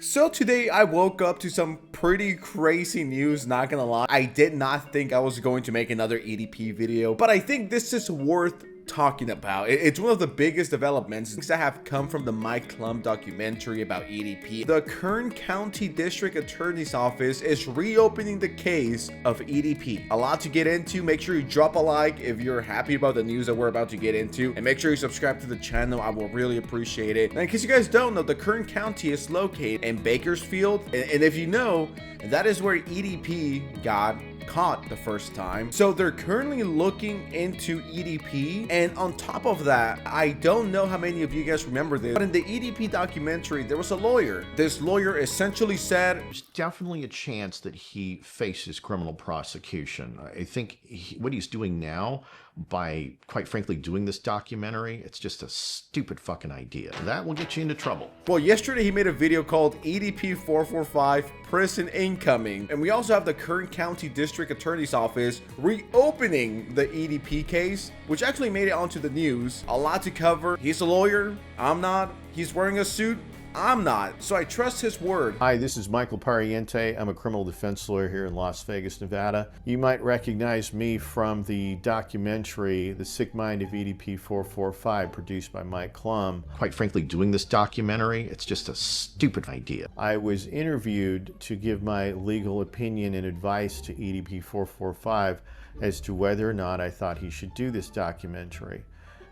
So today I woke up to some pretty crazy news, not gonna lie. I did not think I was going to make another EDP video, but I think this is worth talking about. It's one of the biggest developments that have come from the Mike Klum documentary about EDP. The Kern County District Attorney's Office is reopening the case of EDP. A lot to get into. Make sure you drop a like if you're happy about the news that we're about to get into, and make sure you subscribe to the channel. I will really appreciate it. And in case you guys don't know, the Kern County is located in Bakersfield, and if you know, that is where EDP got caught the first time. So they're currently looking into EDP, and on top of that, I don't know how many of you guys remember this, but in the EDP documentary there was a lawyer. This lawyer essentially said there's definitely a chance that he faces criminal prosecution. I think what he's doing now, by quite frankly doing this documentary, it's just a stupid fucking idea. That will get you into trouble. Well, yesterday he made a video called EDP445 Prison Incoming, and we also have the Kern County District Attorney's Office reopening the EDP case, which actually made it onto the news. A lot to cover. He's a lawyer, I'm not. He's wearing a suit, I'm not, so I trust his word. Hi, this is Michael Pariente. I'm a criminal defense lawyer here in Las Vegas, Nevada. You might recognize me from the documentary, The Sick Mind of EDP445, produced by Mike Klum. Quite frankly, doing this documentary, it's just a stupid idea. I was interviewed to give my legal opinion and advice to EDP445 as to whether or not I thought he should do this documentary.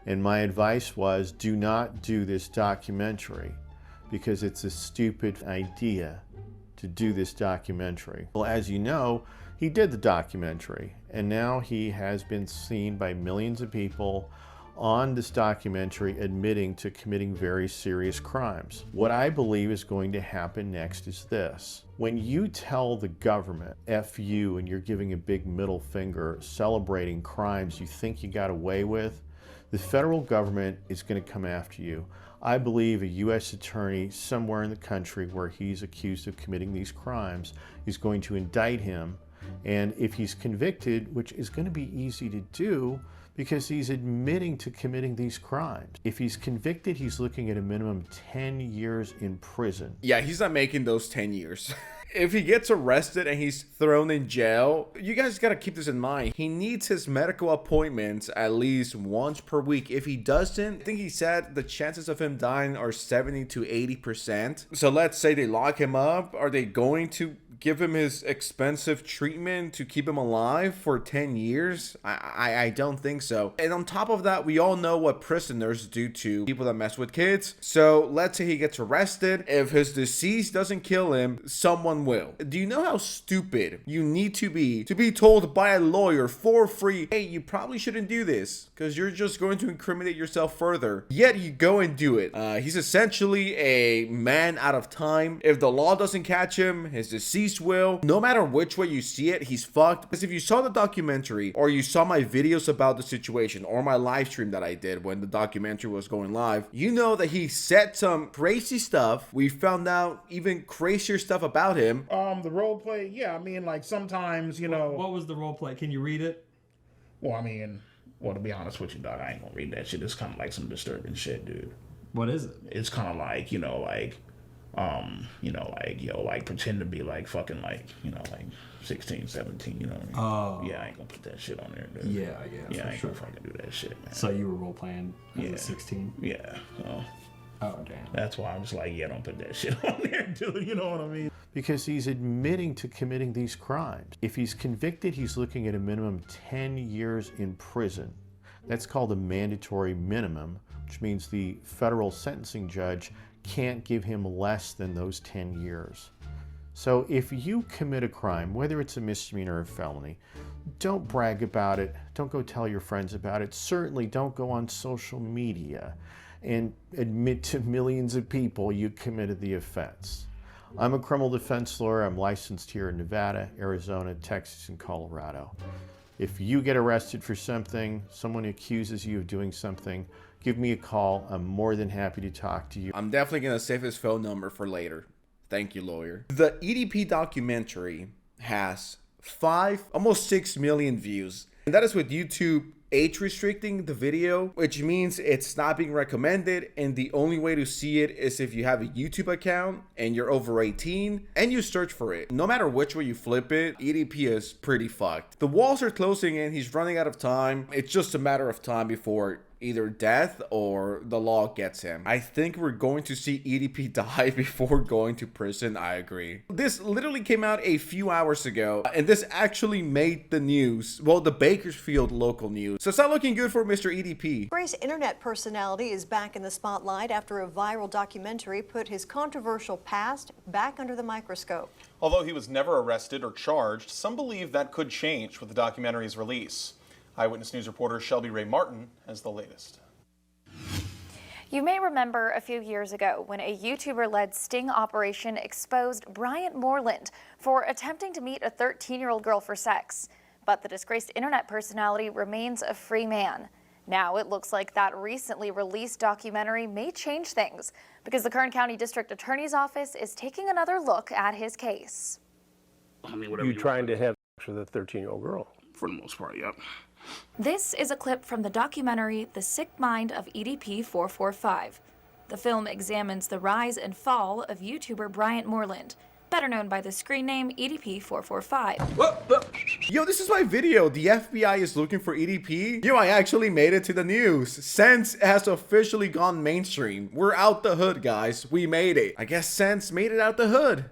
And my advice was, do not do this documentary, because it's a stupid idea to do this documentary. Well, as you know, he did the documentary, and now he has been seen by millions of people on this documentary admitting to committing very serious crimes. What I believe is going to happen next is this. When you tell the government, F you, and you're giving a big middle finger, celebrating crimes you think you got away with, the federal government is going to come after you. I believe a U.S. attorney somewhere in the country where he's accused of committing these crimes is going to indict him. And if he's convicted, which is going to be easy to do because he's admitting to committing these crimes. If he's convicted, he's looking at a minimum 10 years in prison. Yeah, he's not making those 10 years. If he gets arrested and he's thrown in jail, you guys gotta keep this in mind. He needs his medical appointments at least once per week. If he doesn't, I think he said the chances of him dying are 70 to 80%. So let's say they lock him up. Are they going to give him his expensive treatment to keep him alive for 10 years? I don't think so. And on top of that, we all know what prisoners do to people that mess with kids. So let's say he gets arrested. If his disease doesn't kill him, someone will. Do you know how stupid you need to be told by a lawyer for free, hey, you probably shouldn't do this because you're just going to incriminate yourself further, yet you go and do it? He's essentially a man out of time. If the law doesn't catch him, his disease will. No matter which way you see it, he's fucked. Because if you saw the documentary, or you saw my videos about the situation, or my live stream that I did when the documentary was going live, you know that he said some crazy stuff. We found out even crazier stuff about him. The role play, yeah, I mean, like, sometimes, you know. What was the role play? Can you read it? Well, I mean, to be honest with you, dog, I ain't gonna read that shit. It's kind of like some disturbing shit, dude. What is it? It's kind of like, like pretend to be like fucking like, like 16, 17, you know what I mean? Oh. Yeah, I ain't gonna put that shit on there, dude. Yeah, I ain't gonna fucking do that shit, man. So you were role playing as a 16? Yeah. So. Oh, damn. That's why I'm just like, yeah, don't put that shit on there, dude. You know what I mean? Because he's admitting to committing these crimes. If he's convicted, he's looking at a minimum 10 years in prison. That's called a mandatory minimum, which means the federal sentencing judge can't give him less than those 10 years. So if you commit a crime, whether it's a misdemeanor or a felony, don't brag about it. Don't go tell your friends about it. Certainly don't go on social media and admit to millions of people you committed the offense. I'm a criminal defense lawyer. I'm licensed here in Nevada, Arizona, Texas, and Colorado. If you get arrested for something, someone accuses you of doing something, give me a call. I'm more than happy to talk to you. I'm definitely gonna save his phone number for later. Thank you, lawyer. The EDP documentary has almost 6 million views, and that is with YouTube age restricting the video, which means it's not being recommended, and the only way to see it is if you have a YouTube account and you're over 18 and you search for it. No matter which way you flip it, EDP is pretty fucked. The walls are closing in, he's running out of time. It's just a matter of time before either death or the law gets him. I think we're going to see EDP die before going to prison. I agree. This literally came out a few hours ago, and this actually made the news. Well, the Bakersfield local news. So it's not looking good for Mr. EDP. Gray's internet personality is back in the spotlight after a viral documentary put his controversial past back under the microscope. Although he was never arrested or charged, some believe that could change with the documentary's release. Eyewitness News reporter Shelby Ray Martin has the latest. You may remember a few years ago when a YouTuber-led sting operation exposed Bryant Moreland for attempting to meet a 13-year-old girl for sex. But the disgraced internet personality remains a free man. Now it looks like that recently released documentary may change things because the Kern County District Attorney's Office is taking another look at his case. I mean, whatever you're trying to have sex with a 13-year-old girl. For the most part, yep. This is a clip from the documentary The Sick Mind of EDP445. The film examines the rise and fall of YouTuber Bryant Moreland, better known by the screen name EDP445. Yo, this is my video. The FBI is looking for EDP. Yo, I actually made it to the news. Sense has officially gone mainstream. We're out the hood, guys. We made it. I guess Sense made it out the hood.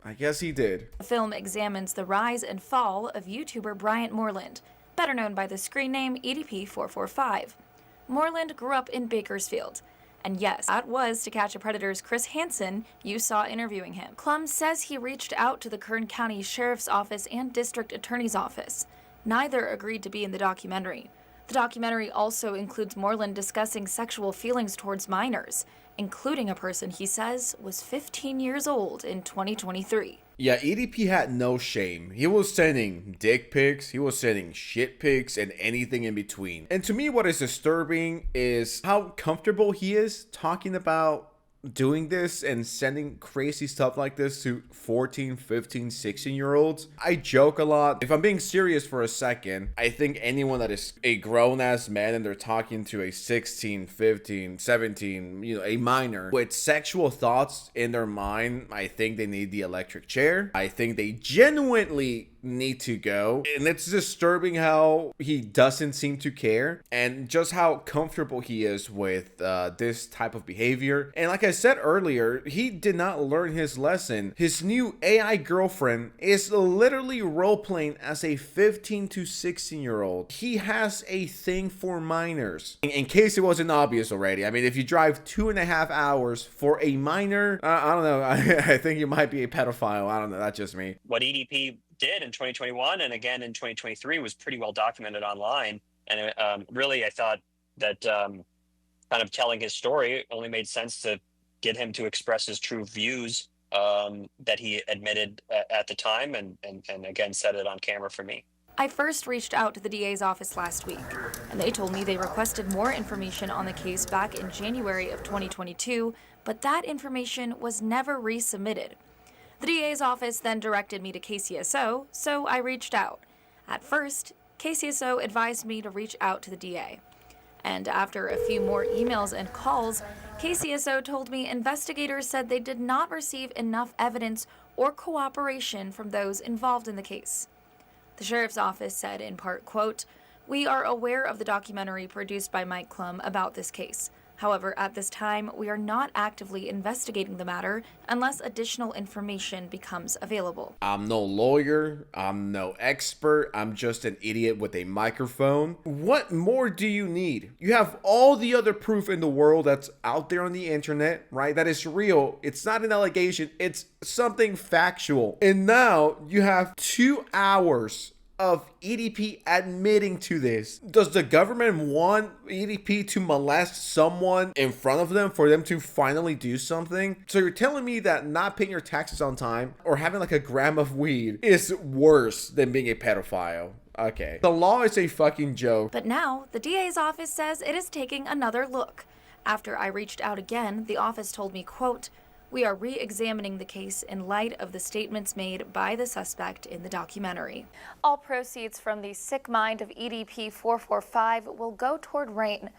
I guess he did. The film examines the rise and fall of YouTuber Bryant Moreland, better known by the screen name EDP445. Moreland grew up in Bakersfield. And yes, that was To Catch a Predator's Chris Hansen you saw interviewing him. Klum says he reached out to the Kern County Sheriff's Office and District Attorney's Office. Neither agreed to be in the documentary. The documentary also includes Moreland discussing sexual feelings towards minors, including a person he says was 15 years old in 2023. Yeah, EDP had no shame. He was sending dick pics, he was sending shit pics, and anything in between. And to me, what is disturbing is how comfortable he is talking about doing this and sending crazy stuff like this to 14, 15, 16-year-olds. I joke a lot. If I'm being serious for a second, I think anyone that is a grown-ass man and they're talking to a 16, 15, 17, a minor with sexual thoughts in their mind, I think they need the electric chair. I think they genuinely need to go. And it's disturbing how he doesn't seem to care and just how comfortable he is with this type of behavior. And like I said earlier, he did not learn his lesson. His new AI girlfriend is literally role-playing as a 15 to 16-year-old. He has a thing for minors. In case it wasn't obvious already, I mean, if you drive 2.5 hours for a minor, I don't know, I think you might be a pedophile. I don't know, that's just me. What EDP did in 2021 and again in 2023 was pretty well documented online. And really, I thought that kind of telling his story only made sense to get him to express his true views that he admitted at the time and again said it on camera for me. I first reached out to the DA's office last week, and they told me they requested more information on the case back in January of 2022, but that information was never resubmitted. The DA's office then directed me to KCSO, so I reached out. At first, KCSO advised me to reach out to the DA. And after a few more emails and calls, KCSO told me investigators said they did not receive enough evidence or cooperation from those involved in the case. The sheriff's office said in part, quote, "We are aware of the documentary produced by Mike Klum about this case. However, at this time, we are not actively investigating the matter unless additional information becomes available." I'm no lawyer, I'm no expert, I'm just an idiot with a microphone. What more do you need? You have all the other proof in the world that's out there on the internet, right? That is real. It's not an allegation, it's something factual. And now you have 2 hours of EDP admitting to this. Does the government want EDP to molest someone in front of them for them to finally do something? So you're telling me that not paying your taxes on time or having like a gram of weed is worse than being a pedophile? Okay. The law is a fucking joke. But now, the DA's office says it is taking another look. After I reached out again, the office told me, quote, We are re-examining the case in light of the statements made by the suspect in the documentary. All proceeds from the Sick Mind of EDP445 will go toward RAIN,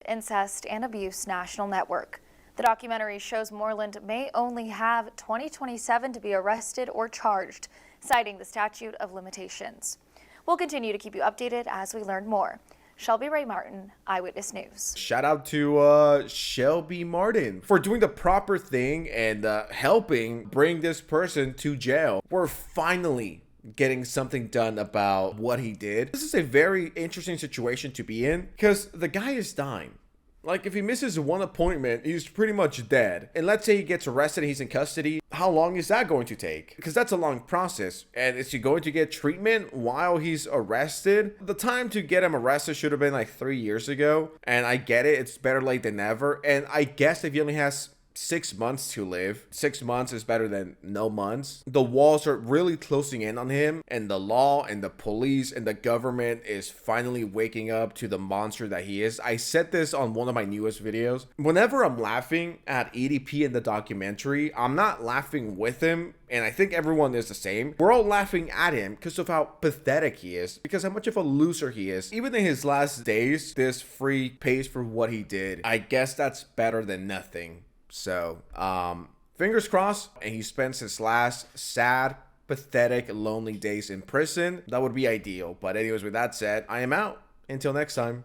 Incest and Abuse National Network. The documentary shows Moreland may only have 2027 to be arrested or charged, citing the statute of limitations. We'll continue to keep you updated as we learn more. Shelby Ray Martin, Eyewitness News. Shout out to Shelby Martin for doing the proper thing and helping bring this person to jail. We're finally getting something done about what he did. This is a very interesting situation to be in because the guy is dying. Like, if he misses one appointment, he's pretty much dead. And let's say he gets arrested and he's in custody. How long is that going to take? Because that's a long process. And is he going to get treatment while he's arrested? The time to get him arrested should have been like 3 years ago. And I get it. It's better late than never. And I guess if he only has 6 months to live, 6 months is better than no months. The walls are really closing in on him, and the law and the police and the government is finally waking up to the monster that he is. I said this on one of my newest videos. Whenever I'm laughing at EDP in the documentary, I'm not laughing with him, and I think everyone is the same. We're all laughing at him because of how pathetic he is, because how much of a loser he is. Even in his last days, this freak pays for what he did. I guess that's better than nothing. So, fingers crossed, and he spends his last sad, pathetic, lonely days in prison. That would be ideal. But anyways, with that said, I am out. Until next time.